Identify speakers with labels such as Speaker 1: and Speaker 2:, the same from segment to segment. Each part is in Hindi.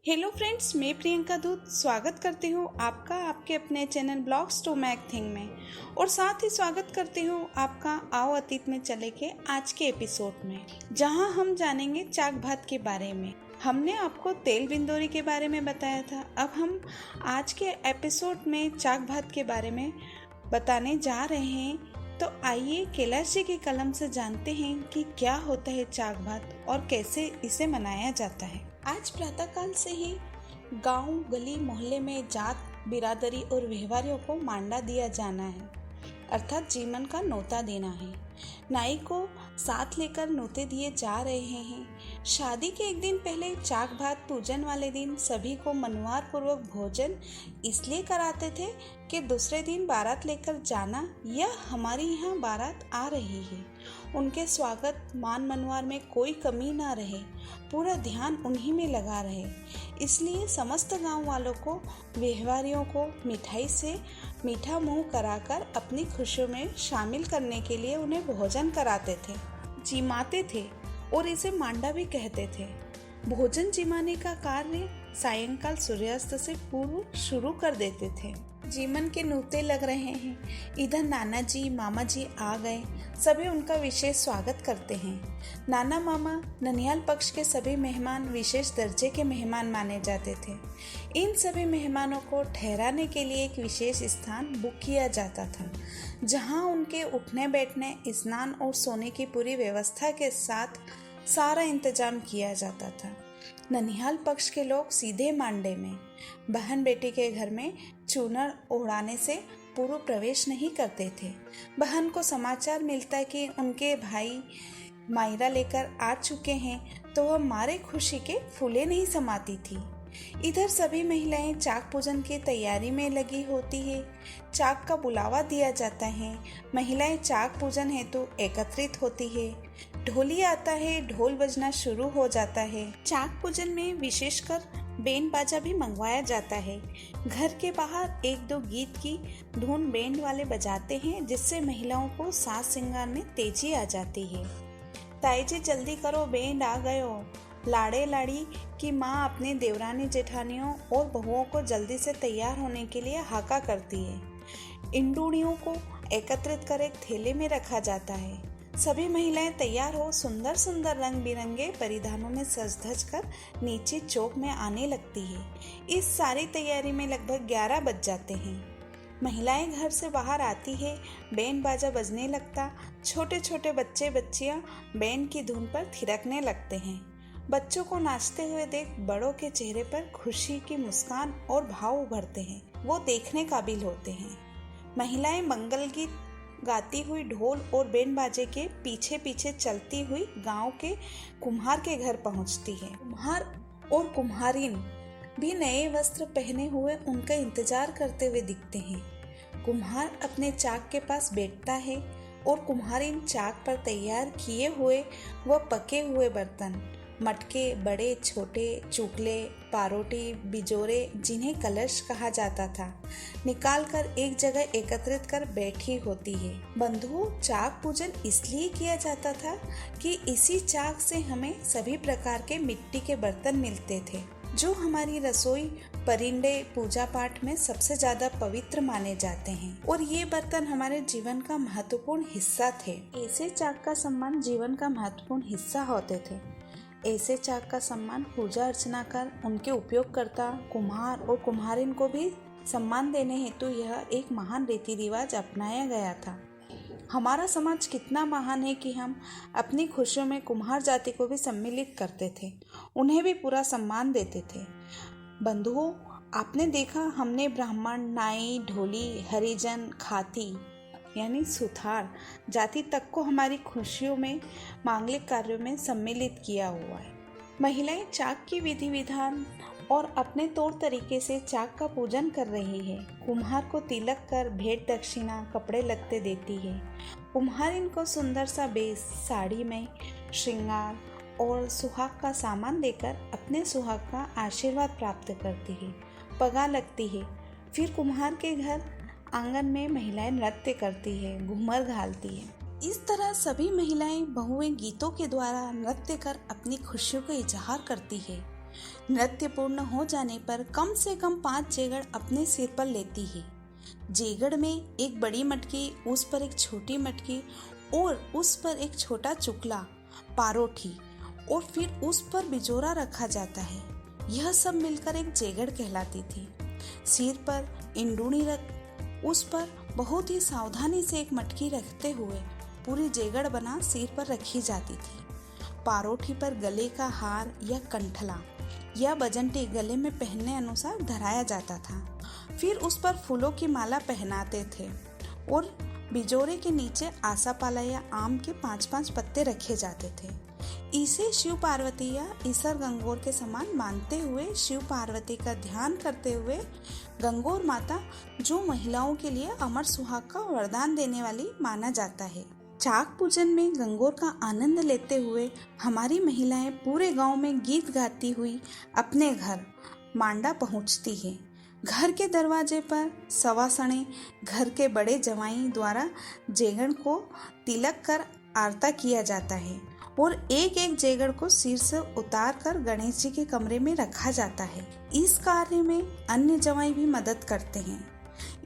Speaker 1: हेलो फ्रेंड्स, मैं प्रियंका दूत स्वागत करती हूँ आपका आपके अपने channel blogs to make thing में। और साथ ही स्वागत करती हूँ आपका आओ अतीत में चले के आज के एपिसोड में, जहाँ हम जानेंगे चाक भात के बारे में। हमने आपको तेल बिंदोरी के बारे में बताया था। अब हम आज के एपिसोड में चाक भात के बारे में बताने जा रहे हैं। तो आइए कैलाश जी की कलम से जानते हैं कि क्या होता है चाक भात और कैसे इसे मनाया जाता है। आज प्रातःकाल से ही गांव, गली, मोहल्ले में जात, बिरादरी और व्यवहारियों को मांडा दिया जाना है, अर्थात जीवन का नोता देना है। नाई को साथ लेकर नोते दिए जा रहे हैं। शादी के एक दिन पहले चाक भात पूजन वाले दिन सभी को मनवार पूर्वक भोजन इसलिए कराते थे कि दूसरे दिन बारात लेकर जाना या हमारी यहाँ बारात आ रही है, उनके स्वागत मान मनवार में कोई कमी ना रहे, पूरा ध्यान उन्हीं में लगा रहे। इसलिए समस्त गांव वालों को, व्यवहारियों को मिठाई से मीठा मुंह कराकर अपनी खुशियों में शामिल करने के लिए उन्हें भोजन कराते थे, जिमाते थे और इसे मांडा भी कहते थे। भोजन जिमाने का कार्य सायंकाल सूर्यास्त से पूर्व शुरू कर देते थे। जीवन के नूते लग रहे हैं। इधर नाना जी, मामा जी आ गए। सभी उनका विशेष स्वागत करते हैं। नाना मामा ननिहाल पक्ष के सभी मेहमान विशेष दर्जे के मेहमान माने जाते थे। इन सभी मेहमानों को ठहराने के लिए एक विशेष स्थान बुक किया जाता था, जहां उनके उठने बैठने, स्नान और सोने की पूरी व्यवस्था के साथ सारा इंतजाम किया जाता था। ननिहाल पक्ष के लोग सीधे मांडे में बहन बेटी के घर में चूनर उड़ाने से पूर्व प्रवेश नहीं करते थे। बहन को समाचार मिलता कि उनके भाई मायरा लेकर आ चुके हैं तो वह मारे खुशी के फूले नहीं समाती थी। इधर सभी महिलाएं चाक पूजन की तैयारी में लगी होती है। चाक का बुलावा दिया जाता है। महिलाएं चाक पूजन हेतु एकत्रित होती है। ढोली आता है, ढोल बजना शुरू हो जाता है। चाक पूजन में विशेषकर बैंड बाजा भी मंगवाया जाता है। घर के बाहर एक दो गीत की धुन बैंड वाले बजाते हैं, जिससे महिलाओं को साज श्रृंगार में तेजी आ जाती है। ताई जी जल्दी करो, बैंड आ गयो। लाड़े लाड़ी की माँ अपने देवरानी जेठानियों और बहुओं को जल्दी से तैयार होने के लिए हाका करती है। इंडूड़ियों को एकत्रित कर एक थैले में रखा जाता है। सभी महिलाएं तैयार हो सुंदर सुंदर रंग बिरंगे परिधानों में सज धज कर नीचे चौक में आने लगती है। इस सारी तैयारी में लगभग 11 बज जाते हैं। महिलाएं घर से बाहर आती है, बैंड बाजा बजने लगता। छोटे छोटे बच्चे बच्चियां बैंड की धुन पर थिरकने लगते हैं। बच्चों को नाचते हुए देख बड़ों के चेहरे पर खुशी की मुस्कान और भाव उभरते हैं, वो देखने काबिल होते हैं। महिलाएं मंगल गीत गाती हुई ढोल और बैंड बाजे के पीछे पीछे चलती हुई गांव के कुम्हार के घर पहुंचती है। कुम्हार और कुम्हारिन भी नए वस्त्र पहने हुए उनका इंतजार करते हुए दिखते हैं। कुम्हार अपने चाक के पास बैठता है और कुम्हारिन चाक पर तैयार किए हुए व पके हुए बर्तन, मटके, बड़े छोटे, चुकले, पारोटी, बिजोरे, जिन्हें कलश कहा जाता था, निकाल कर एक जगह एकत्रित कर बैठी होती है। बंधुओं, चाक पूजन इसलिए किया जाता था कि इसी चाक से हमें सभी प्रकार के मिट्टी के बर्तन मिलते थे, जो हमारी रसोई, परिंदे, पूजा पाठ में सबसे ज्यादा पवित्र माने जाते हैं। और ये बर्तन हमारे जीवन का महत्वपूर्ण हिस्सा थे। ऐसे चाक का सम्मान जीवन का महत्वपूर्ण हिस्सा होते थे। ऐसे चाक का सम्मान पूजा अर्चना कर उनके उपयोगकर्ता कुम्हार और कुम्हारिन को भी सम्मान देने हेतु यह एक महान रीति रिवाज अपनाया गया था। हमारा समाज कितना महान है कि हम अपनी खुशियों में कुम्हार जाति को भी सम्मिलित करते थे, उन्हें भी पूरा सम्मान देते थे। बंधुओं, आपने देखा हमने ब्राह्मण, नाई, ढोली, हरिजन, खाती यानी सुथार जाति तक को हमारी खुशियों में, मांगलिक कार्यों में सम्मिलित किया हुआ है। महिलाएं चाक की विधि विधान और अपने तौर तरीके से चाक का पूजन कर रही है। कुम्हार को तिलक कर भेंट दक्षिणा, कपड़े लत्ते देती है। कुम्हार इनको सुंदर सा बेस, साड़ी में श्रृंगार और सुहाग का सामान देकर अपने सुहाग का आशीर्वाद प्राप्त करती है। पगा लगती है। फिर कुम्हार के घर आंगन में महिलाएं नृत्य करती है, घूमर घालती है। इस तरह सभी महिलाएं बहुएं गीतों के द्वारा नृत्य कर अपनी खुशियों का इजहार करती है। नृत्य पूर्ण हो जाने पर कम से कम 5 जेगड़ अपने सिर पर लेती है। जेगड़ में एक बड़ी मटकी, उस पर एक छोटी मटकी और उस पर एक छोटा चुकला, पारोठी और फिर उस पर बिजोरा रखा जाता है। यह सब मिलकर एक जेगड़ कहलाती थी। सिर पर इंडूणी रख उस पर बहुत ही सावधानी से एक मटकी रखते हुए पूरी जेगड़ बना सिर पर रखी जाती थी। पारोठी पर गले का हार या कंठला या बजंटी गले में पहनने अनुसार धराया जाता था। फिर उस पर फूलों की माला पहनाते थे और बिजोरे के नीचे आसापाला या आम के 5-5 पत्ते रखे जाते थे। इसे शिव पार्वती या ईसर गंगोर के समान मानते हुए शिव पार्वती का ध्यान करते हुए गंगोर माता, जो महिलाओं के लिए अमर सुहाग का वरदान देने वाली माना जाता है। चाक पूजन में गंगोर का आनंद लेते हुए हमारी महिलाएं पूरे गांव में गीत गाती हुई अपने घर मांडा पहुंचती है। घर के दरवाजे पर सवासणे घर के बड़े जवाई द्वारा जेगड़ को तिलक कर आरता किया जाता है और एक एक जेगड़ को सिर से उतार कर गणेश जी के कमरे में रखा जाता है। इस कार्य में अन्य जवाई भी मदद करते हैं।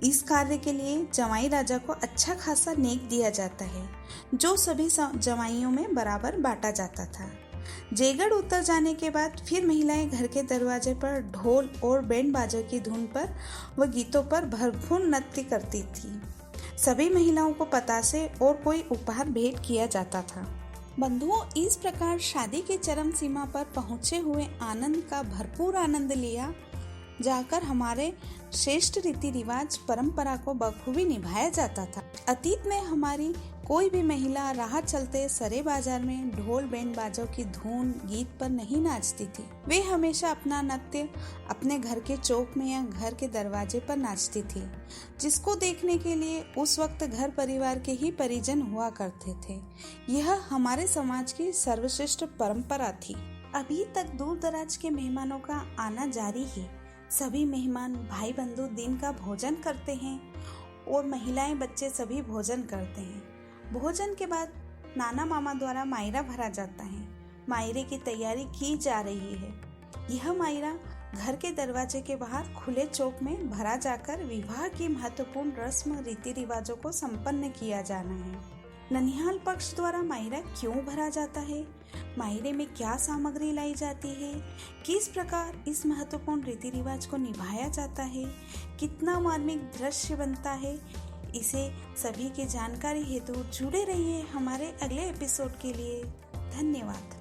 Speaker 1: इस कार्य के लिए जवाई राजा को अच्छा खासा नेक दिया जाता है, जो सभी जवाइयों में बराबर बांटा जाता था। जेगड़ उतर जाने के बाद फिर महिलाएं घर के दरवाजे पर ढोल और बैंड बाजों की धुन पर व गीतों पर भरपूर नृत्य करती थी। सभी महिलाओं को पतासे और कोई उपहार भेंट किया जाता था। बंधुओं, इस प्रकार शादी की चरम सीमा पर पहुंचे हुए आनंद का भरपूर आनंद लिया जाकर हमारे श्रेष्ठ रीति रिवाज परंपरा को बखूबी निभाया जाता था। अतीत में हमारी कोई भी महिला राह चलते सरे बाजार में ढोल बैंड बाजों की धुन गीत पर नहीं नाचती थी। वे हमेशा अपना नृत्य अपने घर के चौक में या घर के दरवाजे पर नाचती थी, जिसको देखने के लिए उस वक्त घर परिवार के ही परिजन हुआ करते थे। यह हमारे समाज की सर्वश्रेष्ठ परंपरा थी। अभी तक दूर दराज के मेहमानों का आना जारी है। सभी मेहमान भाई बंधु दिन का भोजन करते हैं और महिलाएं बच्चे सभी भोजन करते हैं। भोजन के बाद नाना मामा द्वारा मायरा भरा जाता है। मायरे की तैयारी की जा रही है। यह मायरा घर के दरवाजे के बाहर खुले चौक में भरा जाकर विवाह की महत्वपूर्ण रस्म रीति रिवाजों को संपन्न किया जाना है। ननिहाल पक्ष द्वारा मायरा क्यों भरा जाता है, मायरे में क्या सामग्री लाई जाती है, किस प्रकार इस महत्वपूर्ण रीति रिवाज को निभाया जाता है, कितना मार्मिक दृश्य बनता है, इसे सभी की जानकारी हेतु जुड़े रहिए हमारे अगले एपिसोड के लिए। धन्यवाद।